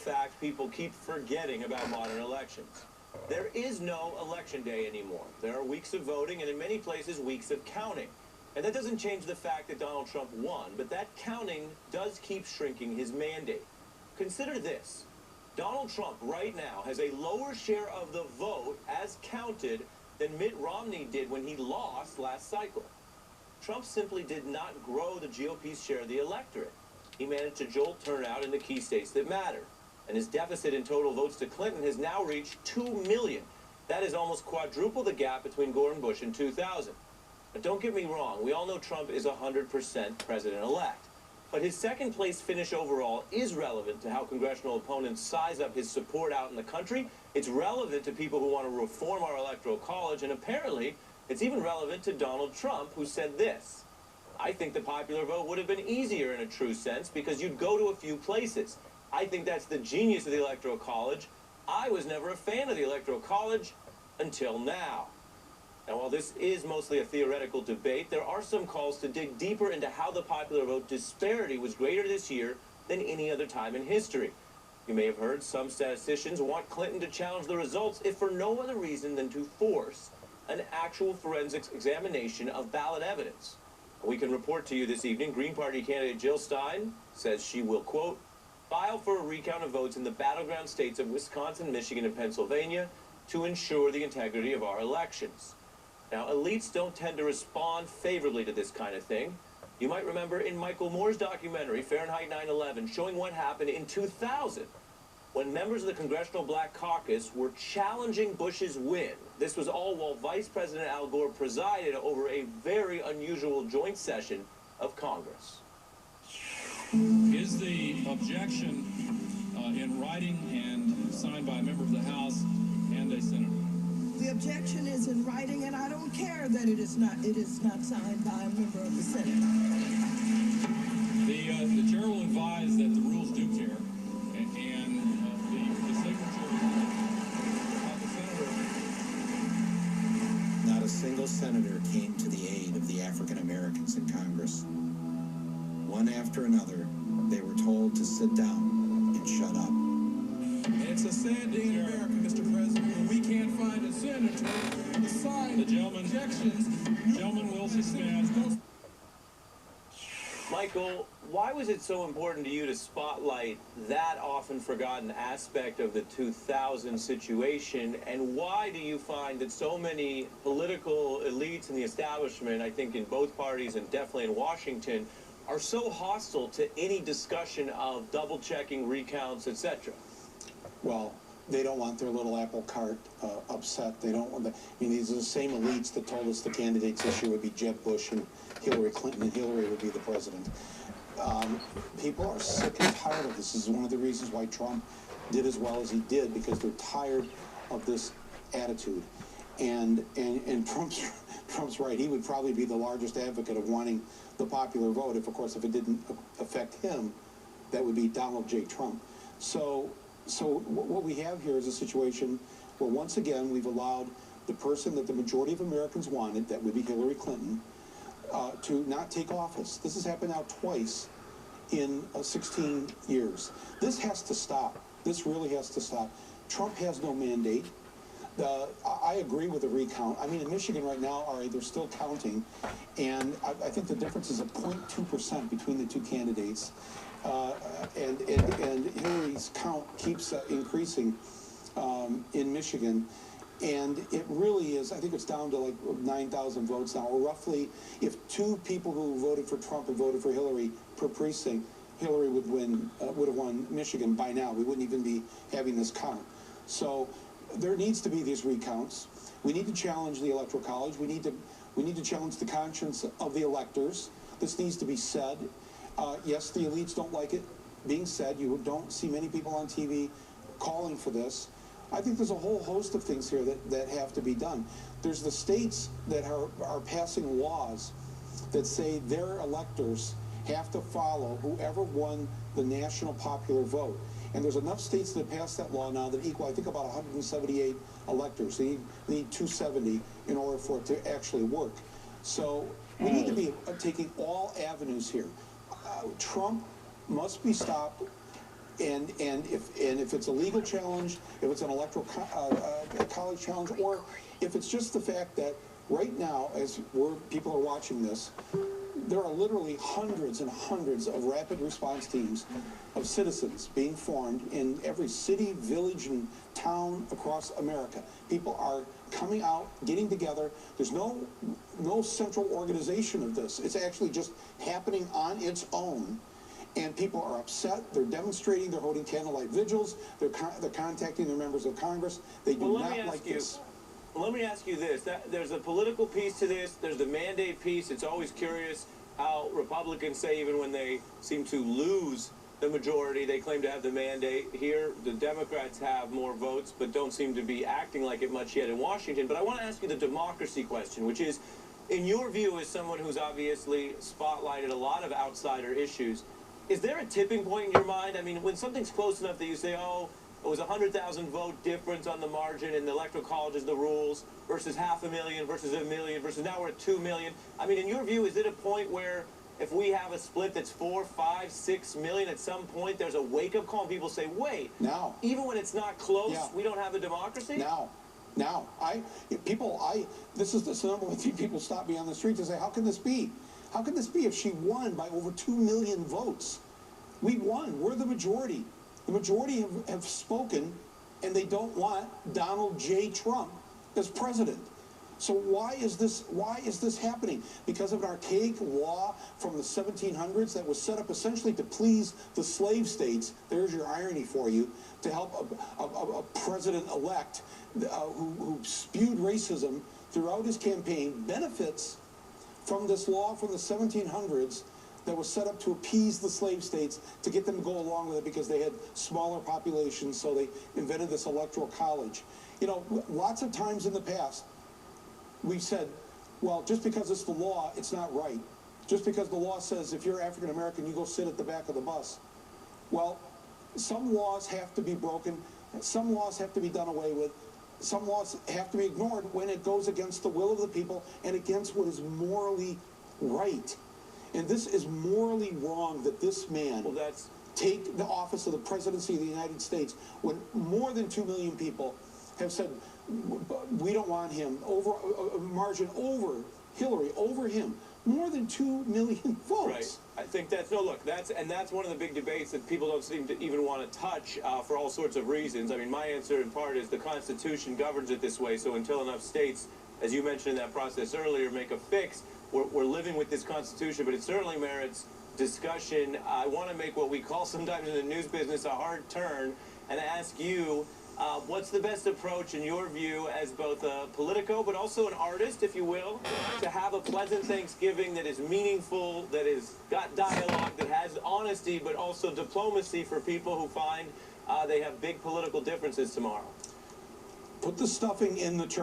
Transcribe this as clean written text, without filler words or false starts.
fact people keep forgetting about modern elections. There is no election day anymore. There are weeks of voting and in many places weeks of counting. And that doesn't change the fact that Donald Trump won, but that counting does keep shrinking his mandate. Consider this. Donald Trump right now has a lower share of the vote as counted than Mitt Romney did when he lost last cycle. Trump simply did not grow the GOP's share of the electorate. He managed to jolt turnout in the key states that matter. And his deficit in total votes to Clinton has now reached 2 million. That is almost quadruple the gap between Gore and Bush in 2000. But don't get me wrong, we all know Trump is 100% president-elect. But his second-place finish overall is relevant to how congressional opponents size up his support out in the country. It's relevant to people who want to reform our electoral college, and apparently it's even relevant to Donald Trump, who said this: "I think the popular vote would have been easier in a true sense because you'd go to a few places. I think that's the genius of the electoral college. I was never a fan of the electoral college until now." Now, while this is mostly a theoretical debate, there are some calls to dig deeper into how the popular vote disparity was greater this year than any other time in history. You may have heard some statisticians want Clinton to challenge the results if for no other reason than to force an actual forensics examination of ballot evidence. We can report to you this evening, Green Party candidate Jill Stein says she will, quote, "file for a recount of votes in the battleground states of Wisconsin, Michigan, and Pennsylvania to ensure the integrity of our elections." Now, elites don't tend to respond favorably to this kind of thing. You might remember in Michael Moore's documentary, Fahrenheit 9/11, showing what happened in 2000, when members of the Congressional Black Caucus were challenging Bush's win. This was all while Vice President Al Gore presided over a very unusual joint session of Congress. Is the objection in writing and signed by a member of the House and a senator? The objection is in writing, and I don't care that it is not signed by a member of the Senate. The chair will advise that the rules do care, and the signature of the senator. Not a single senator came to the aid of the African Americans in Congress. One after another, they were told to sit down and shut up. It's a sad day in America, Mr. President, when we can't find a senator to sign The gentleman will suspend. Michael, why was it so important to you to spotlight that often forgotten aspect of the 2000 situation, and why do you find that so many political elites in the establishment, I think in both parties and definitely in Washington, are so hostile to any discussion of double-checking recounts, etc.? Well, they don't want their little apple cart upset. They don't want I mean, these are the same elites that told us the candidates this year would be Jeb Bush and Hillary Clinton, and Hillary would be the president. People are sick and tired of this. This is one of the reasons why Trump did as well as he did, because they're tired of this attitude. And Trump's right. He would probably be the largest advocate of wanting the popular vote. If, of course, if it didn't affect him, that would be Donald J. Trump. So what we have here is a situation where, once again, we've allowed the person that the majority of Americans wanted, that would be Hillary Clinton, to not take office. This has happened now twice in 16 years. This has to stop. This really has to stop. Trump has no mandate. I agree with the recount. I mean, in Michigan right now, all right, they're still counting, and I think the difference is a 0.2% between the two candidates. And Hillary's count keeps increasing in Michigan, and it really is, I think it's down to like 9,000 votes now, or roughly, if two people who voted for Trump and voted for Hillary per precinct, Hillary would have won Michigan by now. We wouldn't even be having this count. So there needs to be these recounts. We need to challenge the Electoral College. We need to challenge the conscience of the electors. This needs to be said. Yes, the elites don't like it being said. You don't see many people on TV calling for this. I think there's a whole host of things here that have to be done. There's the states that are passing laws that say their electors have to follow whoever won the national popular vote. And there's enough states that pass that law now that equal, I think, about 178 electors. They need 270 in order for it to actually work. So we need to be taking all avenues here. Trump must be stopped. and if it's a legal challenge, if it's an electoral college challenge, or if it's just the fact that right now, as people are watching this, there are literally hundreds and hundreds of rapid response teams of citizens being formed in every city, village, and town across America. People are coming out, getting together. There's no central organization of this. It's actually just happening on its own. And people are upset. They're demonstrating. They're holding candlelight vigils. They're contacting their members of Congress. They do not like this. Let me ask you this. There's a political piece to this. There's the mandate piece. It's always curious how Republicans say, even when they seem to lose the majority, they claim to have the mandate. Here, the Democrats have more votes, but don't seem to be acting like it much yet in Washington. But I want to ask you the democracy question, which is, in your view, as someone who's obviously spotlighted a lot of outsider issues, is there a tipping point in your mind? I mean, when something's close enough that you say, oh, it was 100,000 vote difference on the margin in the Electoral College is the rules versus 500,000 versus 1 million versus now we're at 2 million. I mean, in your view, is it a point where if we have a split that's 4, 5, 6 million, at some point there's a wake-up call and people say, wait, now, even when it's not close, we don't have a democracy? Now, this is the number one thing people stop me on the street to say, how can this be? How can this be if she won by over 2 million votes? We won. We're the majority. The majority have spoken, and they don't want Donald J. Trump as president. So why is this happening? Because of an archaic law from the 1700s that was set up essentially to please the slave states. There's your irony for you, to help a president-elect who spewed racism throughout his campaign benefits from this law from the 1700s that was set up to appease the slave states, to get them to go along with it because they had smaller populations, so they invented this electoral college. You know, lots of times in the past, we've said, well, just because it's the law, it's not right. Just because the law says if you're African American, you go sit at the back of the bus. Well, some laws have to be broken, some laws have to be done away with, some laws have to be ignored when it goes against the will of the people and against what is morally right. And this is morally wrong that this man take the office of the presidency of the United States when more than 2 million people have said, we don't want him, over a margin over Hillary, over him. More than 2 million votes. Right. I think that's that's one of the big debates that people don't seem to even want to touch for all sorts of reasons. I mean, my answer in part is the Constitution governs it this way, so until enough states, as you mentioned in that process earlier, make a fix, we're living with this Constitution, but it certainly merits discussion. I want to make what we call sometimes in the news business a hard turn and ask you, what's the best approach in your view as both a politico but also an artist, if you will, to have a pleasant Thanksgiving that is meaningful, that is got dialogue, that has honesty, but also diplomacy for people who find they have big political differences tomorrow? Put the stuffing in the turkey.